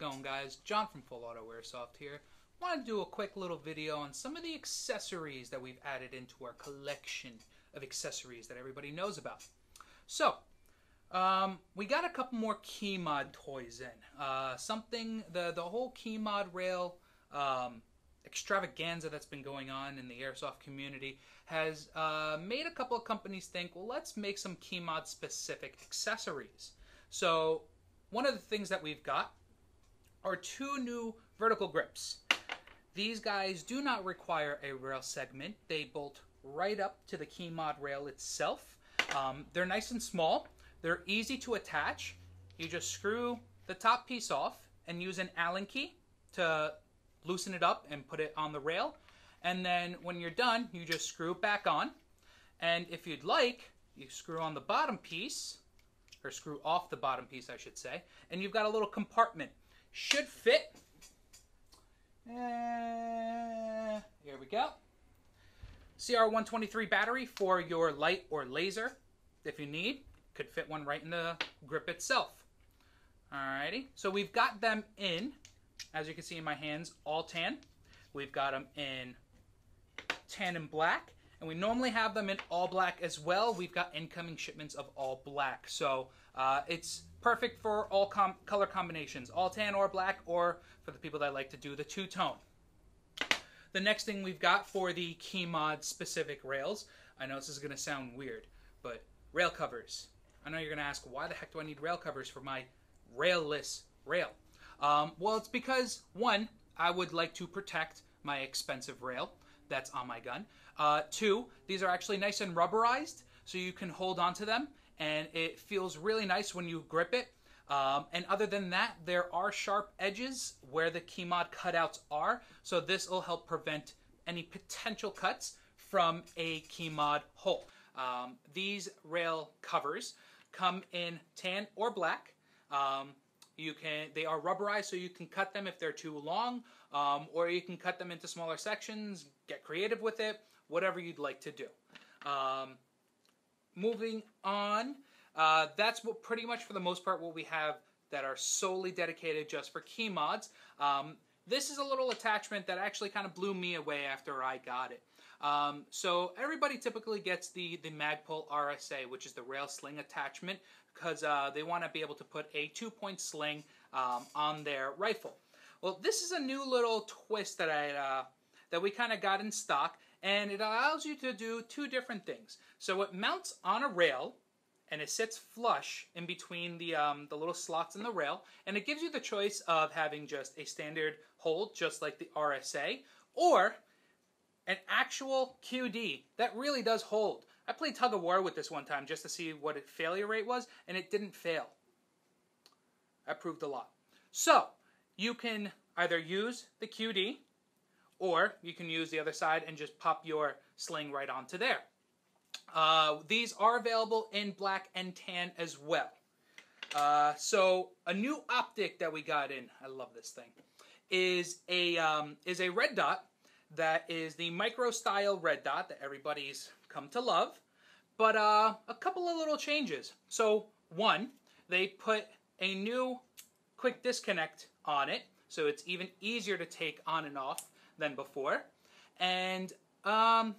going, guys? John from Full Auto Airsoft here. Want to do a quick little video on some of the accessories that we've added into our collection of accessories that everybody knows about. So, we got a couple more Keymod toys in. The whole Keymod rail extravaganza that's been going on in the airsoft community has made a couple of companies think, well, let's make some Keymod specific accessories. So one of the things that we've got are two new vertical grips. These guys do not require a rail segment. They bolt right up to the Keymod rail itself. They're nice and small. They're easy to attach. You just screw the top piece off and use an Allen key to loosen it up and put it on the rail. And then when you're done, you just screw it back on. And if you'd like, you screw on the bottom piece, or screw off the bottom piece, I should say, and you've got a little compartment. Should fit. Here we go. CR123 battery for your light or laser, if you need. Could fit one right in the grip itself. Alrighty, so we've got them in, as you can see in my hands, all tan. We've got them in tan and black, and we normally have them in all black as well. We've got incoming shipments of all black, so it's perfect for all color combinations, all tan or black, or for the people that like to do the two-tone. The next thing we've got for the Keymod specific rails, I know this is going to sound weird, but rail covers. I know you're going to ask, why the heck do I need rail covers for my railless rail? Well, it's because, one, I would like to protect my expensive rail that's on my gun. Two, these are actually nice and rubberized, so you can hold on to them, and it feels really nice when you grip it. And other than that, there are sharp edges where the Keymod cutouts are, so this will help prevent any potential cuts from a Keymod hole. These rail covers come in tan or black. They are rubberized, so you can cut them if they're too long, or you can cut them into smaller sections, get creative with it, whatever you'd like to do. Moving on, that's what pretty much for the most part what we have that are solely dedicated just for Keymods. This is a little attachment that actually kind of blew me away after I got it. So everybody typically gets the Magpul RSA, which is the rail sling attachment, because they want to be able to put a 2-point sling on their rifle. Well, this is a new little twist that that we kind of got in stock, and it allows you to do two different things. So it mounts on a rail, and it sits flush in between the little slots in the rail, and it gives you the choice of having just a standard hold, just like the RSA, or an actual QD that really does hold. I played tug of war with this one time just to see what its failure rate was, and it didn't fail. That proved a lot. So, you can either use the QD, or you can use the other side and just pop your sling right onto there. These are available in black and tan as well. So, a new optic that we got in, I love this thing, is a red dot. That is the micro style red dot that everybody's come to love, but a couple of little changes. So one, they put a new quick disconnect on it, so it's even easier to take on and off than before. And the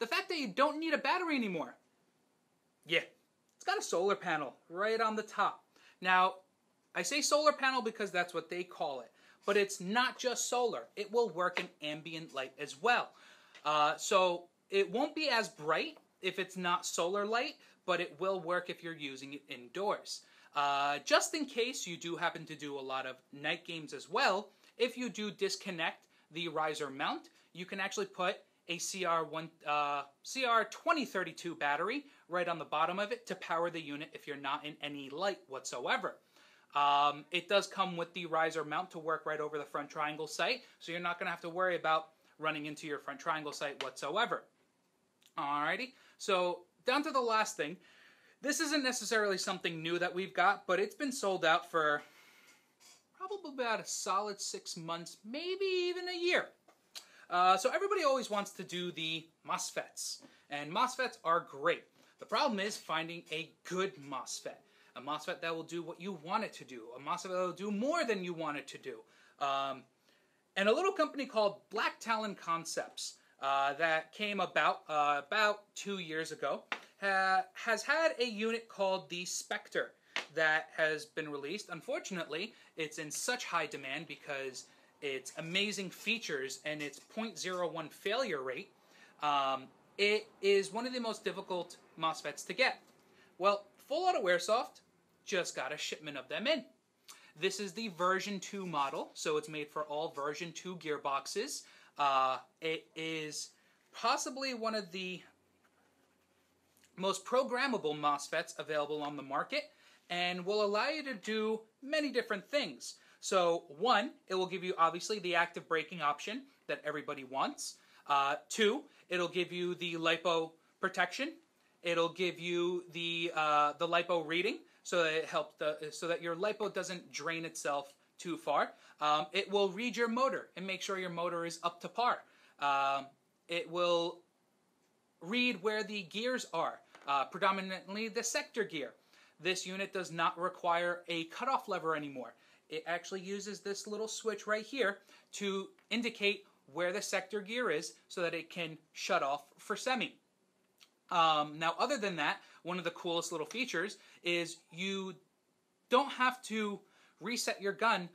fact that you don't need a battery anymore. Yeah, it's got a solar panel right on the top. Now, I say solar panel because that's what they call it. But it's not just solar. It will work in ambient light as well. So it won't be as bright if it's not solar light, but it will work if you're using it indoors. Just in case you do happen to do a lot of night games as well, if you do disconnect the riser mount, you can actually put a CR2032 battery right on the bottom of it to power the unit if you're not in any light whatsoever. It does come with the riser mount to work right over the front triangle sight, so you're not going to have to worry about running into your front triangle sight whatsoever. Alrighty, so down to the last thing. This isn't necessarily something new that we've got, but it's been sold out for probably about a solid 6 months, maybe even a year. So everybody always wants to do the MOSFETs, and MOSFETs are great. The problem is finding a good MOSFET. a MOSFET that will do what you want it to do, a MOSFET that will do more than you want it to do. And a little company called Black Talon Concepts that came about 2 years ago has had a unit called the Spectre that has been released. Unfortunately, it's in such high demand because its amazing features and its 0.01 failure rate. It is one of the most difficult MOSFETs to get. Well, Full Auto Airsoft just got a shipment of them in. This is the version 2 model, so it's made for all version 2 gearboxes. It is possibly one of the most programmable MOSFETs available on the market and will allow you to do many different things. So, 1, it will give you obviously the active braking option that everybody wants. 2, it'll give you the LiPo protection. It'll give you the LiPo reading, so that it helps so that your LiPo doesn't drain itself too far. It will read your motor and make sure your motor is up to par. It will read where the gears are, predominantly the sector gear. This unit does not require a cutoff lever anymore. It actually uses this little switch right here to indicate where the sector gear is so that it can shut off for semi. Now, other than that, one of the coolest little features is you don't have to reset your gun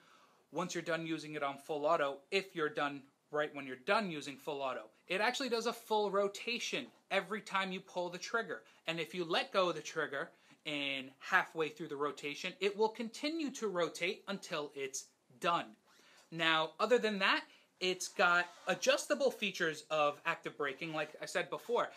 once you're done using it on full auto if you're done right when you're done using full auto. It actually does a full rotation every time you pull the trigger. And if you let go of the trigger and halfway through the rotation, it will continue to rotate until it's done. Now, other than that, it's got adjustable features of active braking, like I said before.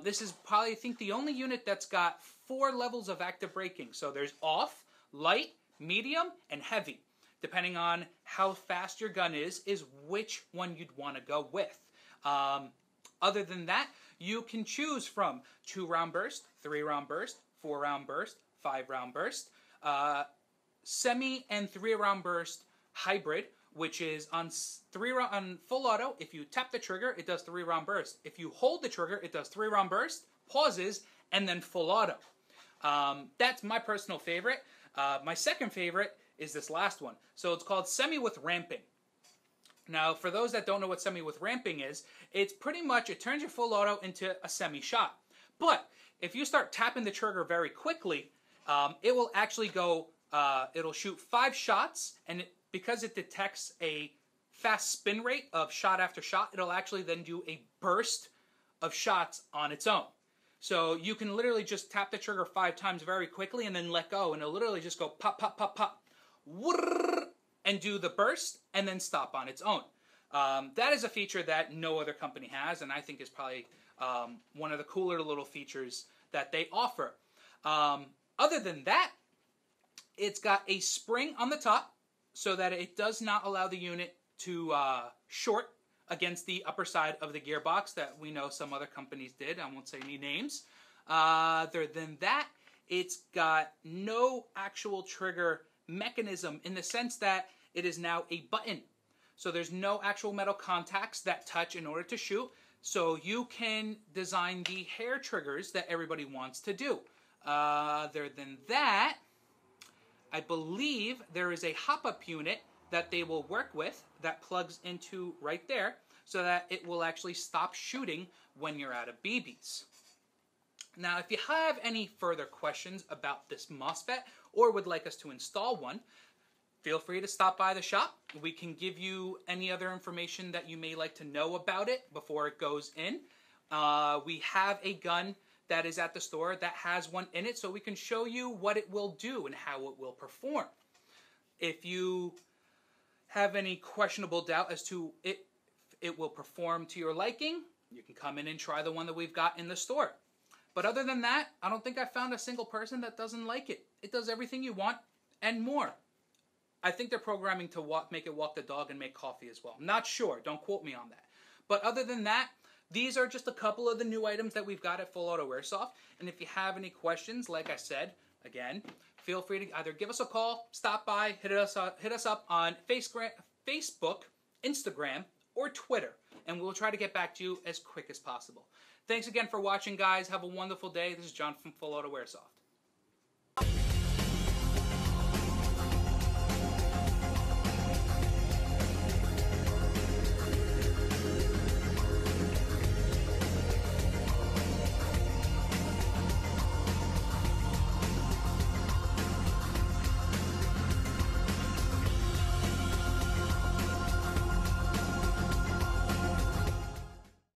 This is probably, I think, the only unit that's got 4 levels of active braking. So there's off, light, medium, and heavy. Depending on how fast your gun is which one you'd want to go with. Other than that, you can choose from 2-round burst, 3-round burst, 4-round burst, 5-round burst, semi and 3-round burst hybrid, which is on full auto. If you tap the trigger, it does 3-round burst. If you hold the trigger, it does 3-round burst, pauses, and then full auto. That's my personal favorite. My second favorite is this last one. So it's called semi with ramping. Now, for those that don't know what semi with ramping is, it's pretty much, it turns your full auto into a semi shot. But if you start tapping the trigger very quickly, it will actually go, it'll shoot 5 shots, and because it detects a fast spin rate of shot after shot, it'll actually then do a burst of shots on its own. So you can literally just tap the trigger 5 times very quickly and then let go, and it'll literally just go pop, pop, pop, pop, and do the burst and then stop on its own. That is a feature that no other company has, and I think is probably one of the cooler little features that they offer. Other than that, it's got a spring on the top so that it does not allow the unit to short against the upper side of the gearbox that we know some other companies did. I won't say any names. Other than that, it's got no actual trigger mechanism in the sense that it is now a button. So there's no actual metal contacts that touch in order to shoot. So you can design the hair triggers that everybody wants to do. Other than that, I believe there is a hop-up unit that they will work with that plugs into right there so that it will actually stop shooting when you're out of BBs. Now, if you have any further questions about this MOSFET or would like us to install one, feel free to stop by the shop. We can give you any other information that you may like to know about it before it goes in. We have a gun that is at the store that has one in it, so we can show you what it will do and how it will perform. If you have any questionable doubt as to if it will perform to your liking, you can come in and try the one that we've got in the store. But other than that, I don't think I found a single person that doesn't like it. It does everything you want and more. I think they're programming to make it walk the dog and make coffee as well. I'm not sure. Don't quote me on that. But other than that, these are just a couple of the new items that we've got at Full Auto Airsoft. And if you have any questions, like I said, again, feel free to either give us a call, stop by, hit us up on Facebook, Instagram, or Twitter. And we'll try to get back to you as quick as possible. Thanks again for watching, guys. Have a wonderful day. This is John from Full Auto Airsoft.